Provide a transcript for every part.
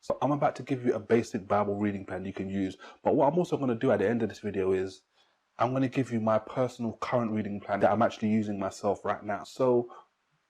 So I'm about to give you a basic Bible reading plan you can use. But what I'm also going to do at the end of this video is I'm going to give you my personal current reading plan that I'm actually using myself right now. So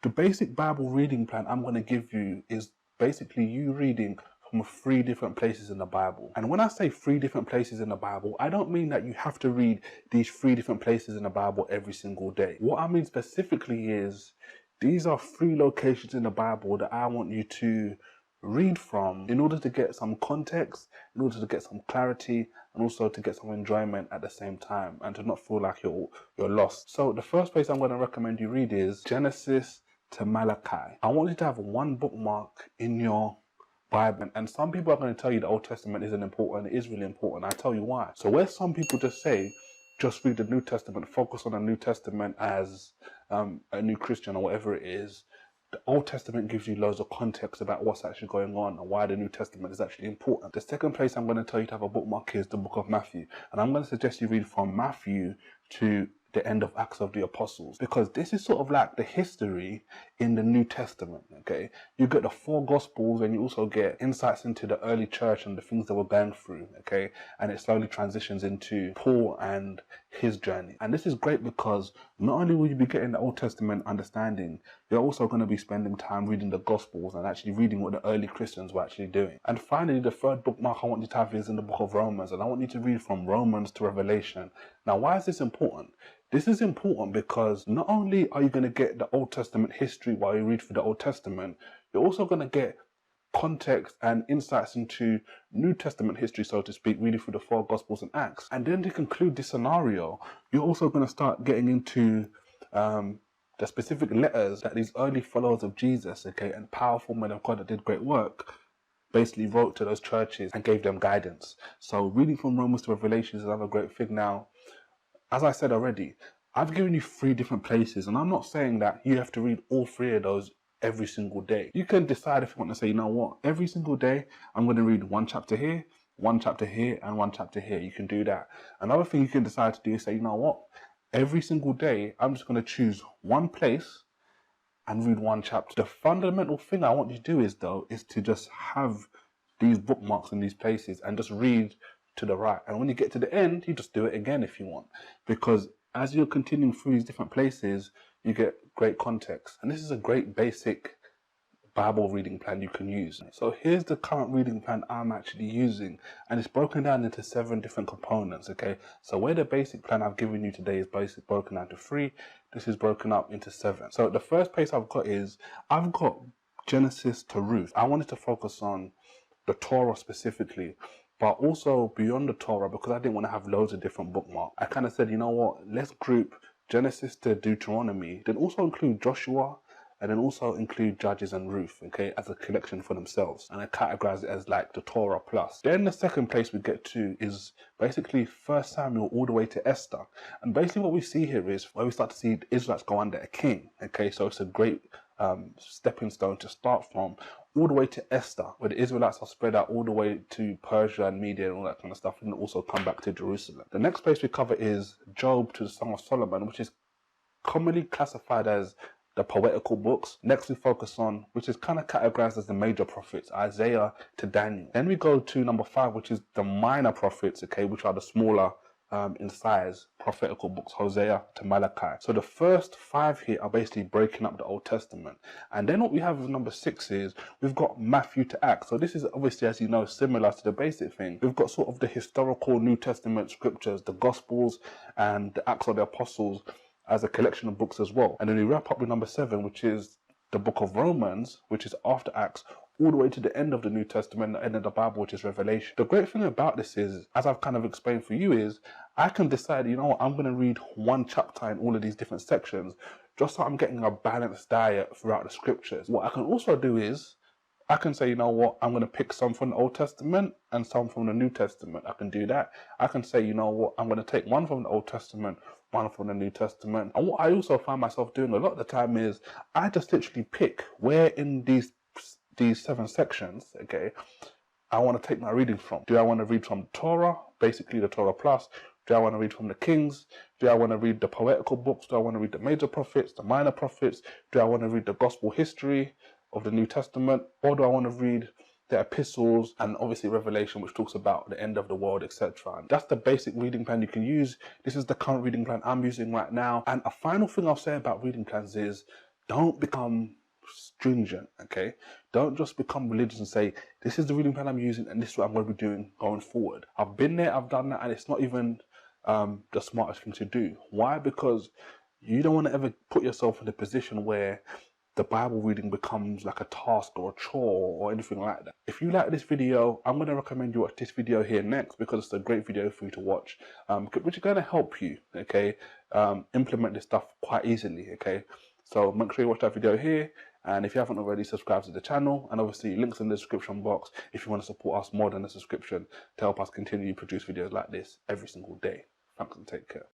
the basic Bible reading plan I'm going to give you is basically you reading from 3 different places in the Bible. And when I say 3 different places in the Bible, I don't mean that you have to read these 3 different places in the Bible every single day. What I mean specifically is these are 3 locations in the Bible that I want you to read from in order to get some context, in order to get some clarity, and also to get some enjoyment at the same time, and to not feel like you're lost. So the first place I'm going to recommend you read is Genesis to Malachi. I want you to have 1 bookmark in your Bible, and some people are going to tell you the Old Testament isn't important. It is really important. I'll tell you why. So where some people just say just read the New Testament, focus on the New Testament as a new Christian or whatever it is, the Old Testament gives you loads of context about what's actually going on and why the New Testament is actually important. The second place I'm going to tell you to have a bookmark is the book of Matthew. And I'm going to suggest you read from Matthew to the end of Acts of the Apostles, because this is sort of like the history in the New Testament, okay? You get the 4 Gospels and you also get insights into the early church and the things they were going through, okay? And it slowly transitions into Paul and his journey. And this is great because not only will you be getting the Old Testament understanding, you're also going to be spending time reading the Gospels and actually reading what the early Christians were actually doing. And finally, the third bookmark I want you to have is in the book of Romans, and I want you to read from Romans to Revelation. Now, why is this important? This is important because not only are you going to get the Old Testament history while you read through the Old Testament, you're also going to get context and insights into New Testament history, so to speak, reading through the 4 Gospels and Acts. And then to conclude this scenario, you're also going to start getting into the specific letters that these early followers of Jesus, okay, and powerful men of God that did great work, basically wrote to those churches and gave them guidance. So reading from Romans to Revelation is another great thing. Now, as I said already, I've given you 3 different places, and I'm not saying that you have to read all 3 of those every single day. You can decide if you want to say, you know what, every single day I'm going to read 1 chapter here, 1 chapter here, and 1 chapter here. You can do that. Another thing you can decide to do is say, you know what, every single day I'm just going to choose 1 place and read 1 chapter. The fundamental thing I want you to do is to just have these bookmarks in these places and just read to the right. And when you get to the end, you just do it again if you want. Because as you're continuing through these different places, you get great context. And this is a great basic Bible reading plan you can use. So here's the current reading plan I'm actually using, and it's broken down into 7 different components, okay? So where the basic plan I've given you today is basically broken down to 3, this is broken up into 7. So the first place I've got Genesis to Ruth. I wanted to focus on the Torah specifically, but also beyond the Torah, because I didn't want to have loads of different bookmarks. I kind of said, you know what, let's group Genesis to Deuteronomy, then also include Joshua, and then also include Judges and Ruth, okay, as a collection for themselves. And I categorize it as like the Torah plus. Then the second place we get to is basically 1 Samuel all the way to Esther. And basically what we see here is where we start to see the Israelites go under a king, okay, so it's a great stepping stone to start from, all the way to Esther, where the Israelites are spread out all the way to Persia and Media and all that kind of stuff, and also come back to Jerusalem. The next place we cover is Job to the Song of Solomon, which is commonly classified as the poetical books. Next we focus on, which is kind of categorized as the major prophets, Isaiah to Daniel. Then we go to number 5, which is the minor prophets, okay, which are the smaller in size prophetical books, Hosea to Malachi. So the first 5 here are basically breaking up the Old Testament. And then what we have as number 6 is we've got Matthew to Acts. So this is obviously, as you know, similar to the basic thing. We've got sort of the historical New Testament scriptures, the Gospels and the Acts of the Apostles as a collection of books as well. And then we wrap up with number 7, which is the book of Romans, which is after Acts, all the way to the end of the New Testament, the end of the Bible, which is Revelation. The great thing about this is, as I've kind of explained for you, is I can decide, you know what, I'm going to read 1 chapter in all of these different sections, just so I'm getting a balanced diet throughout the scriptures. What I can also do is, I can say, you know what, I'm going to pick some from the Old Testament and some from the New Testament. I can do that. I can say, you know what, I'm going to take 1 from the Old Testament, 1 from the New Testament. And what I also find myself doing a lot of the time is I just literally pick where in these 7 sections, okay, I want to take my reading from. Do I want to read from Torah, basically the Torah plus? Do I want to read from the Kings? Do I want to read the poetical books? Do I want to read the major prophets, the minor prophets? Do I want to read the gospel history of the New Testament? Or do I want to read the epistles, and obviously Revelation, which talks about the end of the world, etc. That's the basic reading plan you can use. This is the current reading plan I'm using right now. And a final thing I'll say about reading plans is don't become stringent, okay? Don't just become religious and say, this is the reading plan I'm using and this is what I'm going to be doing going forward. I've been there, I've done that, and it's not even the smartest thing to do. Why? Because you don't want to ever put yourself in a position where the Bible reading becomes like a task or a chore or anything like that. If you like this video, I'm going to recommend you watch this video here next, because it's a great video for you to watch, which is going to help you, okay, implement this stuff quite easily, okay? So make sure you watch that video here, and if you haven't already, subscribe to the channel, and obviously links in the description box if you want to support us more than a subscription to help us continue to produce videos like this every single day. Thanks and take care.